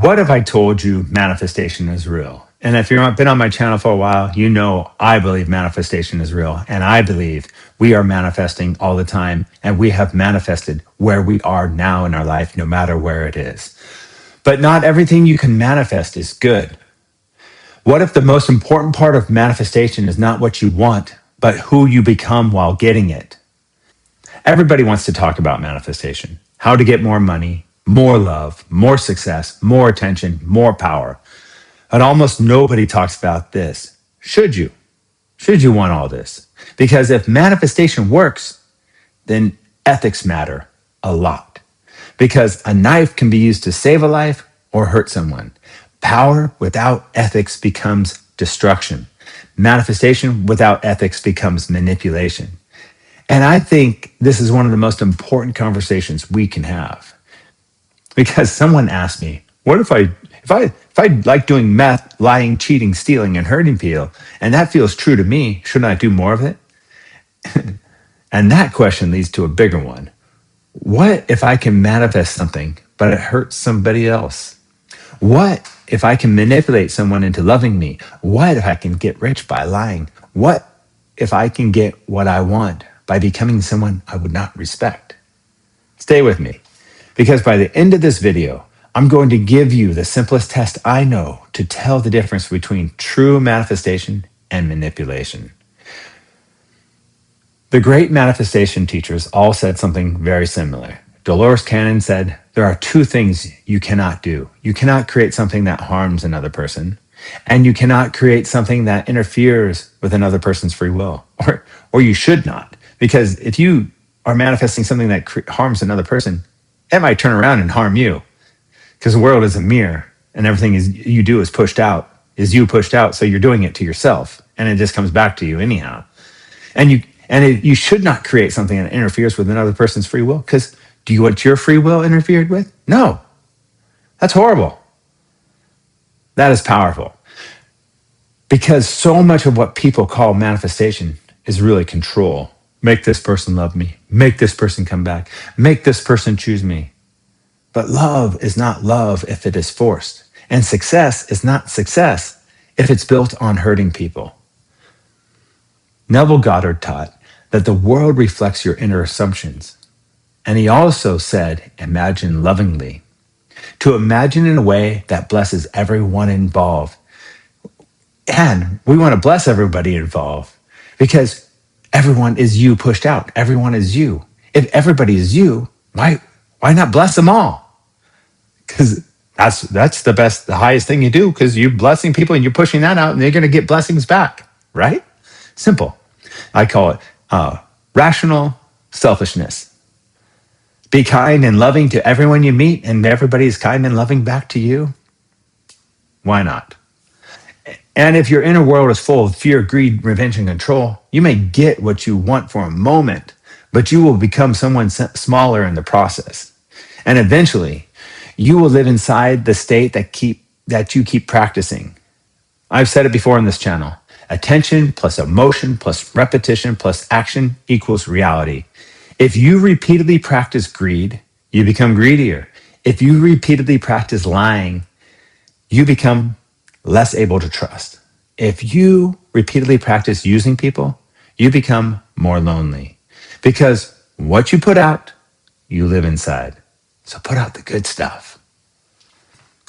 What if I told you manifestation is real? And if you've been on my channel for a while, you know I believe manifestation is real. And I believe we are manifesting all the time. And we have manifested where we are now in our life, no matter where it is. But not everything you can manifest is good. What if the most important part of manifestation is not what you want, but who you become while getting it? Everybody wants to talk about manifestation, how to get more money, more love, more success, more attention, more power. But almost nobody talks about this. Should you? Should you want all this? Because if manifestation works, then ethics matter a lot. Because a knife can be used to save a life or hurt someone. Power without ethics becomes destruction. Manifestation without ethics becomes manipulation. And I think this is one of the most important conversations we can have. Because someone asked me, what if I like doing meth, lying, cheating, stealing, and hurting people, and that feels true to me, shouldn't I do more of it? And that question leads to a bigger one. What if I can manifest something, but it hurts somebody else? What if I can manipulate someone into loving me? What if I can get rich by lying? What if I can get what I want by becoming someone I would not respect? Stay with me, because by the end of this video, I'm going to give you the simplest test I know to tell the difference between true manifestation and manipulation. The great manifestation teachers all said something very similar. Dolores Cannon said, there are two things you cannot do. You cannot create something that harms another person, and you cannot create something that interferes with another person's free will, or you should not. Because if you are manifesting something that harms another person, it might turn around and harm you. Because the world is a mirror, and everything you do is you pushed out, so you're doing it to yourself, and it just comes back to you anyhow. You should not create something that interferes with another person's free will, because do you want your free will interfered with? No. That's horrible. That is powerful. Because so much of what people call manifestation is really control. Make this person love me. Make this person come back. Make this person choose me. But love is not love if it is forced. And success is not success if it's built on hurting people. Neville Goddard taught that the world reflects your inner assumptions. And he also said, imagine lovingly. To imagine in a way that blesses everyone involved. And we want to bless everybody involved because everyone is you pushed out. Everyone is you. If everybody is you, why not bless them all? Because that's the highest thing you do, because you're blessing people and you're pushing that out and they're going to get blessings back, right? Simple. I call it rational selfishness. Be kind and loving to everyone you meet, and everybody is kind and loving back to you. Why not? And if your inner world is full of fear, greed, revenge, and control, you may get what you want for a moment, but you will become someone smaller in the process. And eventually, you will live inside the state that you keep practicing. I've said it before on this channel. Attention plus emotion plus repetition plus action equals reality. If you repeatedly practice greed, you become greedier. If you repeatedly practice lying, you become less able to trust. If you repeatedly practice using people, you become more lonely. Because what you put out, you live inside. So put out the good stuff.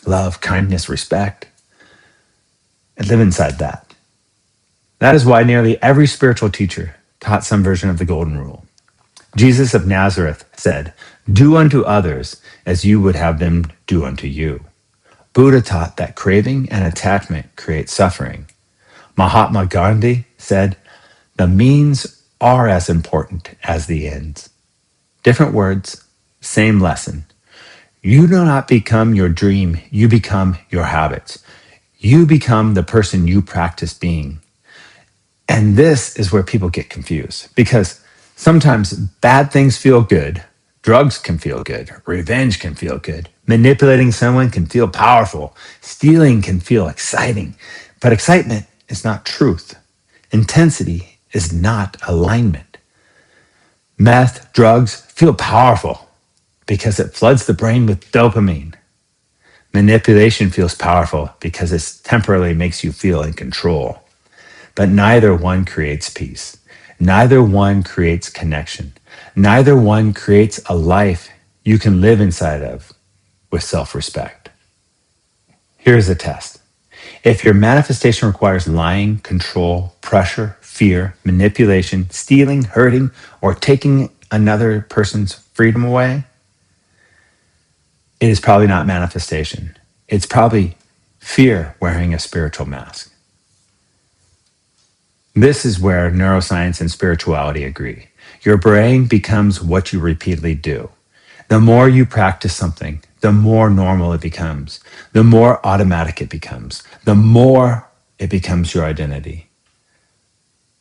Love, kindness, respect, and live inside that. That is why nearly every spiritual teacher taught some version of the golden rule. Jesus of Nazareth said, do unto others as you would have them do unto you. Buddha taught that craving and attachment create suffering. Mahatma Gandhi said, the means are as important as the ends. Different words, same lesson. You do not become your dream, you become your habits. You become the person you practice being. And this is where people get confused, because sometimes bad things feel good. Drugs can feel good. Revenge can feel good. Manipulating someone can feel powerful. Stealing can feel exciting. But excitement is not truth. Intensity is not alignment. Meth, drugs feel powerful because it floods the brain with dopamine. Manipulation feels powerful because it temporarily makes you feel in control. But neither one creates peace. Neither one creates connection. Neither one creates a life you can live inside of with self respect. Here's a test. If your manifestation requires lying, control, pressure, fear, manipulation, stealing, hurting, or taking another person's freedom away, it is probably not manifestation. It's probably fear wearing a spiritual mask. This is where neuroscience and spirituality agree. Your brain becomes what you repeatedly do. The more you practice something, the more normal it becomes, the more automatic it becomes, the more it becomes your identity.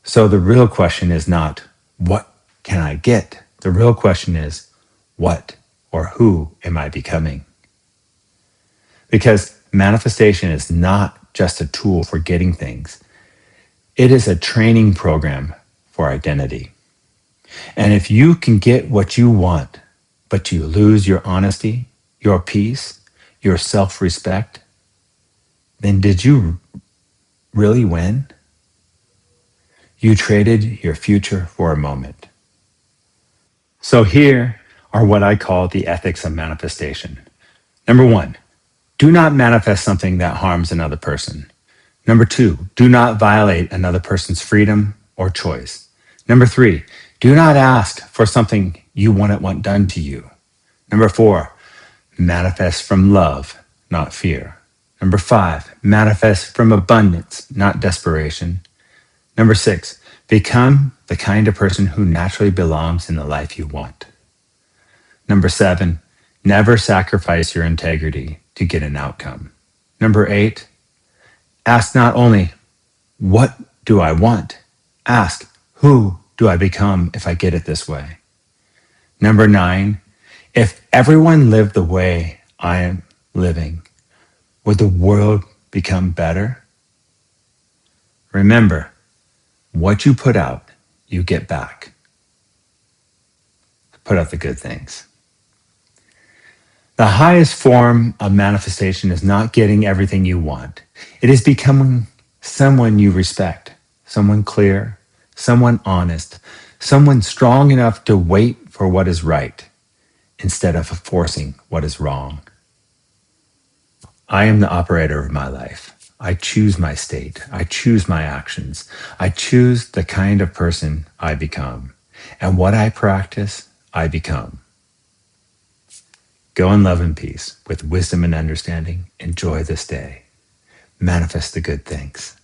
So the real question is not, what can I get? The real question is, what or who am I becoming? Because manifestation is not just a tool for getting things. It is a training program for identity. And if you can get what you want, but you lose your honesty, your peace, your self-respect, then did you really win? You traded your future for a moment. So here are what I call the ethics of manifestation. Number one, do not manifest something that harms another person. Number two, do not violate another person's freedom or choice. Number three, do not ask for something you wouldn't want done to you. Number four, manifest from love, not fear. Number five, manifest from abundance, not desperation. Number six, become the kind of person who naturally belongs in the life you want. Number seven, never sacrifice your integrity to get an outcome. Number eight, ask not only, what do I want? Ask, who do I become if I get it this way? Number nine, if everyone lived the way I am living, would the world become better? Remember, what you put out, you get back. Put out the good things. The highest form of manifestation is not getting everything you want. It is becoming someone you respect, someone clear, someone honest, someone strong enough to wait for what is right instead of forcing what is wrong. I am the operator of my life. I choose my state. I choose my actions. I choose the kind of person I become. And what I practice, I become. Go in love and peace with wisdom and understanding. Enjoy this day. Manifest the good things.